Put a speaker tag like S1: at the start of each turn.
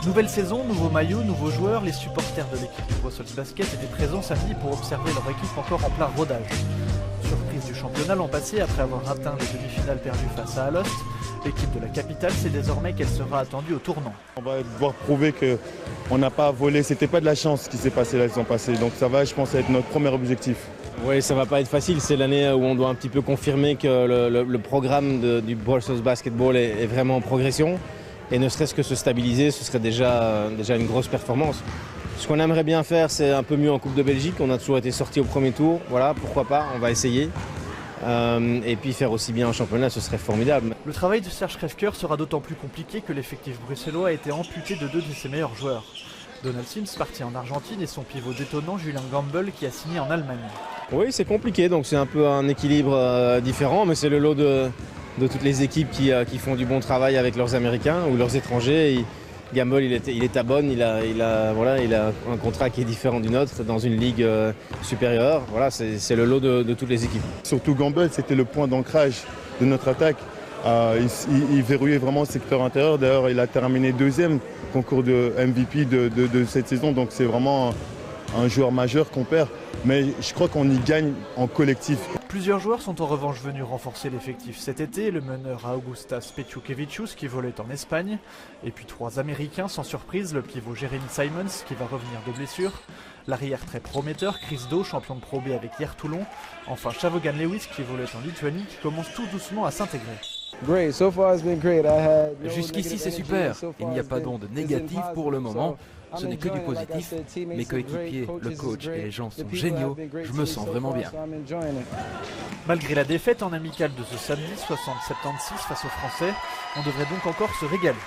S1: Nouvelle saison, nouveau maillot, nouveaux joueurs, les supporters de l'équipe du Brussels Basket étaient présents samedi pour observer leur équipe encore en plein rodage. Surprise du championnat l'an passé, après avoir atteint les demi-finales perdues face à Alost, l'équipe de la capitale sait désormais qu'elle sera attendue au tournant.
S2: On va devoir prouver qu'on n'a pas volé, c'était pas de la chance ce qui s'est passé la saison passée, donc ça va, je pense, être notre premier objectif.
S3: Oui, ça va pas être facile, c'est l'année où on doit un petit peu confirmer que le programme du Brussels Basketball est vraiment en progression. Et ne serait-ce que se stabiliser, ce serait déjà une grosse performance. Ce qu'on aimerait bien faire, c'est un peu mieux en Coupe de Belgique. On a toujours été sorti au premier tour. Voilà, pourquoi pas, on va essayer. Et puis faire aussi bien en championnat, ce serait formidable.
S1: Le travail de Serge Krefker sera d'autant plus compliqué que l'effectif bruxellois a été amputé de 2 de ses meilleurs joueurs. Donald Sims parti en Argentine et son pivot détonnant Julian Gamble qui a signé en Allemagne.
S3: Oui, c'est compliqué, donc c'est un peu un équilibre différent, mais c'est le lot de toutes les équipes qui font du bon travail avec leurs Américains ou leurs étrangers. Gamble, il est à Bonn, il a un contrat qui est différent du nôtre dans une ligue supérieure. Voilà, c'est le lot de toutes les équipes.
S2: Surtout Gamble, c'était le point d'ancrage de notre attaque. Il verrouillait vraiment le secteur intérieur. D'ailleurs, il a terminé 2e concours de MVP de cette saison. Donc c'est vraiment un joueur majeur qu'on perd. Mais je crois qu'on y gagne en collectif.
S1: Plusieurs joueurs sont en revanche venus renforcer l'effectif cet été. Le meneur Augustas Petjukevicius qui volait en Espagne. Et puis 3 Américains, sans surprise, le pivot Jeremy Simons qui va revenir de blessure. L'arrière très prometteur, Chris Do, champion de Pro B avec Hier Toulon. Enfin Chavogan Lewis qui volait en Lituanie, qui commence tout doucement à s'intégrer.
S4: Jusqu'ici c'est super, il n'y a pas d'onde négative pour le moment, ce n'est que du positif. Mes coéquipiers, le coach et les gens sont géniaux, je me sens vraiment bien.
S1: Malgré la défaite en amical de ce samedi 60-76 face aux Français, on devrait donc encore se régaler.